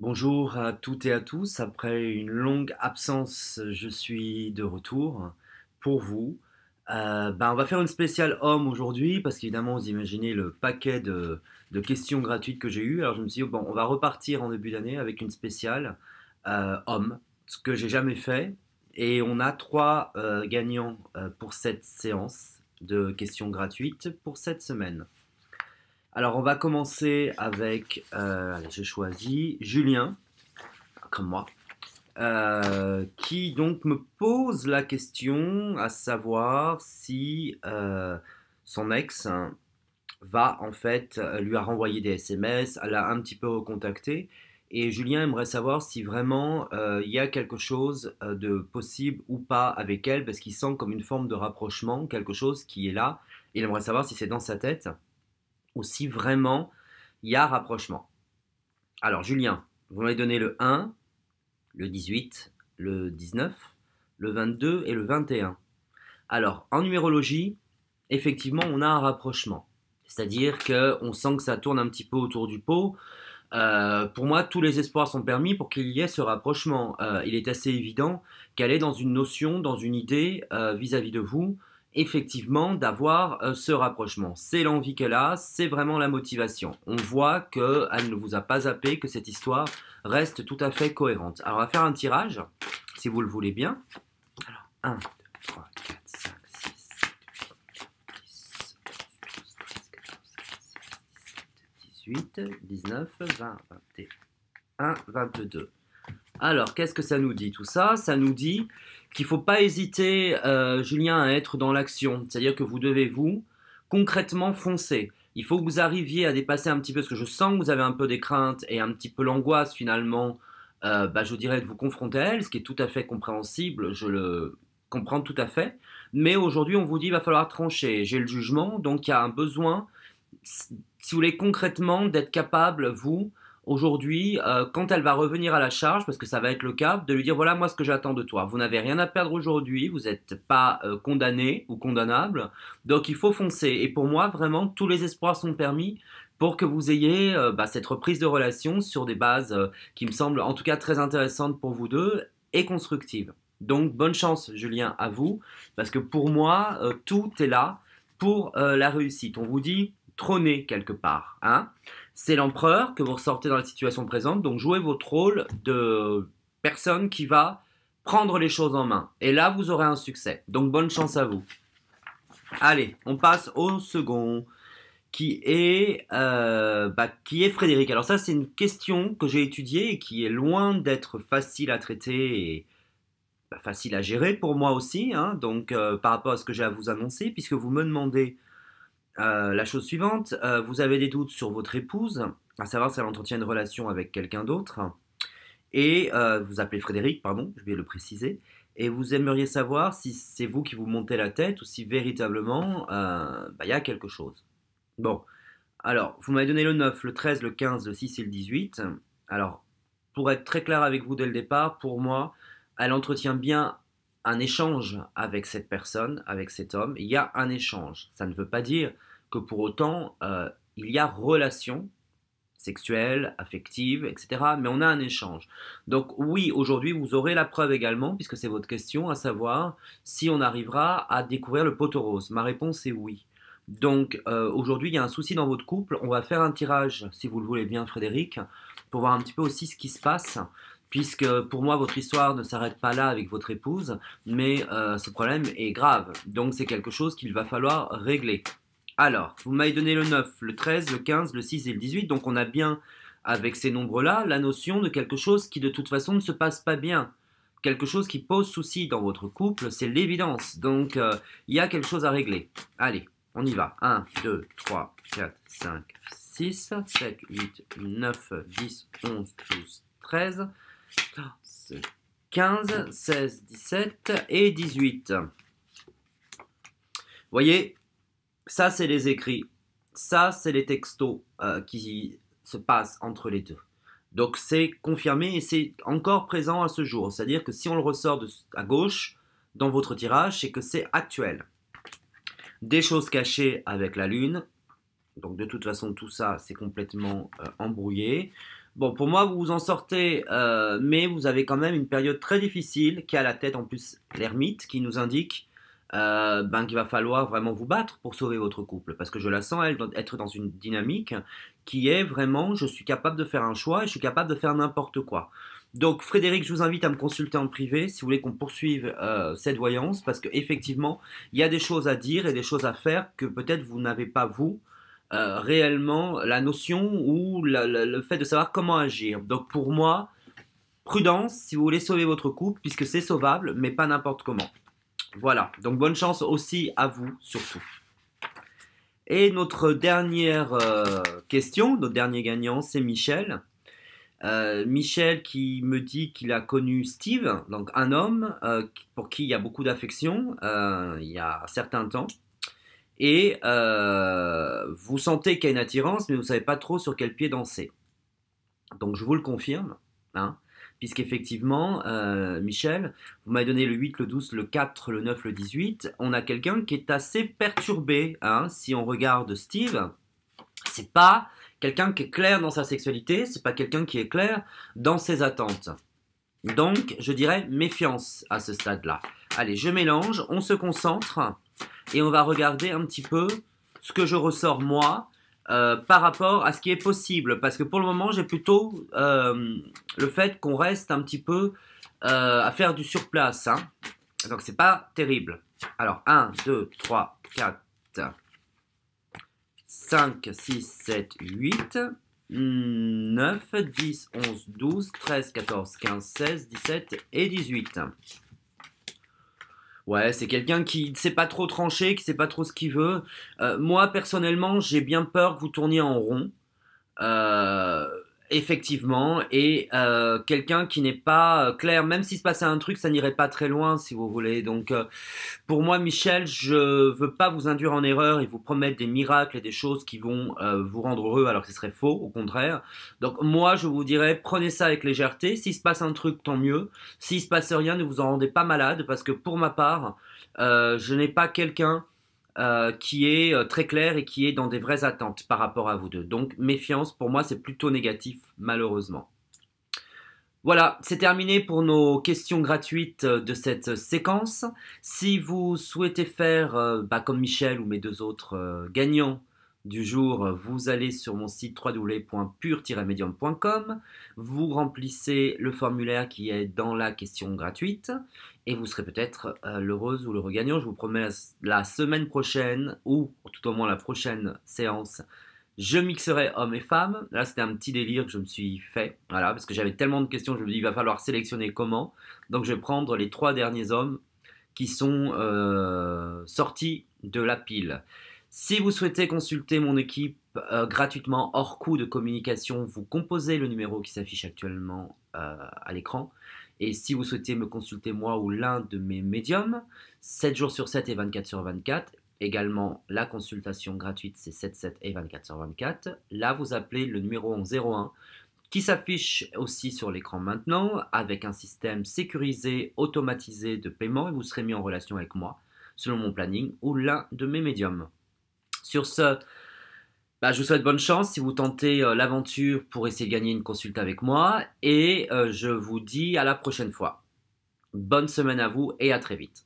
Bonjour à toutes et à tous. Après une longue absence, je suis de retour pour vous. On va faire une spéciale homme aujourd'hui parce qu'évidemment, vous imaginez le paquet de questions gratuites que j'ai eues. Alors je me suis dit, bon, on va repartir en début d'année avec une spéciale homme, ce que j'ai jamais fait. Et on a trois gagnants pour cette séance de questions gratuites pour cette semaine. Alors, on va commencer avec, allez, j'ai choisi Julien, comme moi, qui donc me pose la question à savoir si son ex va en fait lui a renvoyé des SMS, elle a un petit peu recontacté. Et Julien aimerait savoir si vraiment il y a quelque chose de possible ou pas avec elle, parce qu'il sent comme une forme de rapprochement, quelque chose qui est là. Il aimerait savoir si c'est dans sa tête ou si vraiment il y a rapprochement. Alors Julien, vous m'avez donné le 1, le 18, le 19, le 22 et le 21. Alors en numérologie, effectivement, on a un rapprochement. C'est-à-dire qu'on sent que ça tourne un petit peu autour du pot. Pour moi, tous les espoirs sont permis pour qu'il y ait ce rapprochement. Il est assez évident qu'elle est dans une notion, dans une idée vis-à-vis de vous, effectivement, d'avoir ce rapprochement. C'est l'envie qu'elle a, c'est vraiment la motivation. On voit qu'elle ne vous a pas zappé, que cette histoire reste tout à fait cohérente. Alors, on va faire un tirage, si vous le voulez bien. Alors, 1, 2, 3, 4, 5, 6, 7, 8, 9, 10, 11, 12, 13, 14, 15, 16, 17, 18, 19, 20, 21, 22. Alors, qu'est-ce que ça nous dit tout ça? Ça nous dit qu'il ne faut pas hésiter, Julien, à être dans l'action. C'est-à-dire que vous devez, vous, concrètement foncer. Il faut que vous arriviez à dépasser un petit peu, parce que je sens que vous avez un peu des craintes et un petit peu l'angoisse finalement, je dirais, de vous confronter à elle, ce qui est tout à fait compréhensible, je le comprends tout à fait. Mais aujourd'hui, on vous dit qu'il va falloir trancher. J'ai le jugement, donc il y a un besoin, si vous voulez, concrètement, d'être capable, vous, aujourd'hui, quand elle va revenir à la charge, parce que ça va être le cas, de lui dire voilà moi ce que j'attends de toi. Vous n'avez rien à perdre aujourd'hui, vous n'êtes pas condamné ou condamnable, donc il faut foncer. Et pour moi, vraiment, tous les espoirs sont permis pour que vous ayez cette reprise de relation sur des bases qui me semblent en tout cas très intéressantes pour vous deux et constructives. Donc bonne chance Julien à vous, parce que pour moi, tout est là pour la réussite. On vous dit trôner quelque part, hein. C'est l'empereur que vous ressortez dans la situation présente, donc jouez votre rôle de personne qui va prendre les choses en main. Et là, vous aurez un succès. Donc bonne chance à vous. Allez, on passe au second, qui est Frédéric. Alors ça, c'est une question que j'ai étudiée et qui est loin d'être facile à traiter et facile à gérer pour moi aussi, hein, donc par rapport à ce que j'ai à vous annoncer, puisque vous me demandez la chose suivante, vous avez des doutes sur votre épouse, à savoir si elle entretient une relation avec quelqu'un d'autre, et vous appelez Frédéric, pardon, je vais le préciser, et vous aimeriez savoir si c'est vous qui vous montez la tête ou si véritablement il y a quelque chose. Bon, alors, vous m'avez donné le 9, le 13, le 15, le 6 et le 18. Alors, pour être très clair avec vous dès le départ, pour moi, elle entretient bien un échange avec cette personne, avec cet homme. Il y a un échange. Ça ne veut pas dire que pour autant, il y a relation sexuelle, affective, etc. Mais on a un échange. Donc oui, aujourd'hui, vous aurez la preuve également, puisque c'est votre question, à savoir si on arrivera à découvrir le poteau rose. Ma réponse est oui. Donc aujourd'hui, il y a un souci dans votre couple. On va faire un tirage, si vous le voulez bien, Frédéric, pour voir un petit peu aussi ce qui se passe, puisque pour moi, votre histoire ne s'arrête pas là avec votre épouse, mais ce problème est grave. Donc c'est quelque chose qu'il va falloir régler. Alors, vous m'avez donné le 9, le 13, le 15, le 6 et le 18, donc on a bien, avec ces nombres-là, la notion de quelque chose qui de toute façon ne se passe pas bien. Quelque chose qui pose souci dans votre couple, c'est l'évidence. Donc, il y a quelque chose à régler. Allez, on y va. 1, 2, 3, 4, 5, 6, 7, 8, 9, 10, 11, 12, 13, 14, 15, 16, 17 et 18. Voyez, ça, c'est les écrits. Ça, c'est les textos qui se passent entre les deux. Donc, c'est confirmé et c'est encore présent à ce jour. C'est-à-dire que si on le ressort à gauche dans votre tirage, c'est que c'est actuel. Des choses cachées avec la Lune. Donc, de toute façon, tout ça, c'est complètement embrouillé. Bon, pour moi, vous vous en sortez, mais vous avez quand même une période très difficile qui a à la tête en plus l'ermite qui nous indique ben, qu'il va falloir vraiment vous battre pour sauver votre couple. Parce que je la sens, elle, être dans une dynamique qui est vraiment, je suis capable de faire un choix et je suis capable de faire n'importe quoi. Donc, Frédéric, je vous invite à me consulter en privé si vous voulez qu'on poursuive cette voyance, parce qu'effectivement, il y a des choses à dire et des choses à faire que peut-être vous n'avez pas, vous, réellement la notion ou le fait de savoir comment agir. Donc pour moi, prudence si vous voulez sauver votre couple, puisque c'est sauvable, mais pas n'importe comment. Voilà, donc bonne chance aussi à vous surtout. Et notre dernière question, notre dernier gagnant, c'est Michel. Michel qui me dit qu'il a connu Steve, donc un homme pour qui il y a beaucoup d'affection il y a un certain temps. Et vous sentez qu'il y a une attirance, mais vous ne savez pas trop sur quel pied danser. Donc je vous le confirme, hein, puisqu'effectivement, Michel, vous m'avez donné le 8, le 12, le 4, le 9, le 18. On a quelqu'un qui est assez perturbé. Hein, si on regarde Steve, c'est pas quelqu'un qui est clair dans sa sexualité, c'est pas quelqu'un qui est clair dans ses attentes. Donc, je dirais méfiance à ce stade-là. Allez, je mélange, on se concentre et on va regarder un petit peu ce que je ressors moi par rapport à ce qui est possible. Parce que pour le moment, j'ai plutôt le fait qu'on reste un petit peu à faire du surplace. Hein. Donc, c'est pas terrible. Alors, 1, 2, 3, 4, 5, 6, 7, 8, 9, 10, 11, 12, 13, 14, 15, 16, 17 et 18. Ouais, c'est quelqu'un qui ne sait pas trop trancher, qui ne sait pas trop ce qu'il veut. Moi, personnellement, j'ai bien peur que vous tourniez en rond. Euh, Effectivement, et quelqu'un qui n'est pas clair, même s'il se passait un truc, ça n'irait pas très loin, si vous voulez. Donc, pour moi, Michel, je veux pas vous induire en erreur et vous promettre des miracles et des choses qui vont vous rendre heureux, alors que ce serait faux, au contraire. Donc, moi, je vous dirais, prenez ça avec légèreté. S'il se passe un truc, tant mieux. S'il se passe rien, ne vous en rendez pas malade, parce que pour ma part, je n'ai pas quelqu'un qui est très clair et qui est dans des vraies attentes par rapport à vous deux. Donc méfiance, pour moi, c'est plutôt négatif, malheureusement. Voilà, c'est terminé pour nos questions gratuites de cette séquence. Si vous souhaitez faire comme Michel ou mes deux autres gagnants du jour, vous allez sur mon site www.pur-medium.com, vous remplissez le formulaire qui est dans la question gratuite et vous serez peut-être l'heureuse ou l'heureux gagnant. Je vous promets la semaine prochaine ou tout au moins la prochaine séance, je mixerai hommes et femmes. Là, c'était un petit délire que je me suis fait. Voilà, parce que j'avais tellement de questions, je me dis, il va falloir sélectionner comment. Donc, je vais prendre les 3 derniers hommes qui sont sortis de la pile. Si vous souhaitez consulter mon équipe gratuitement hors coût de communication, vous composez le numéro qui s'affiche actuellement à l'écran. Et si vous souhaitez me consulter moi ou l'un de mes médiums, 7 jours sur 7 et 24 sur 24, également la consultation gratuite, c'est 7-7 et 24 sur 24. Là, vous appelez le numéro en 01 qui s'affiche aussi sur l'écran maintenant avec un système sécurisé, automatisé de paiement et vous serez mis en relation avec moi selon mon planning ou l'un de mes médiums. Sur ce, je vous souhaite bonne chance si vous tentez l'aventure pour essayer de gagner une consulte avec moi et je vous dis à la prochaine fois. Bonne semaine à vous et à très vite.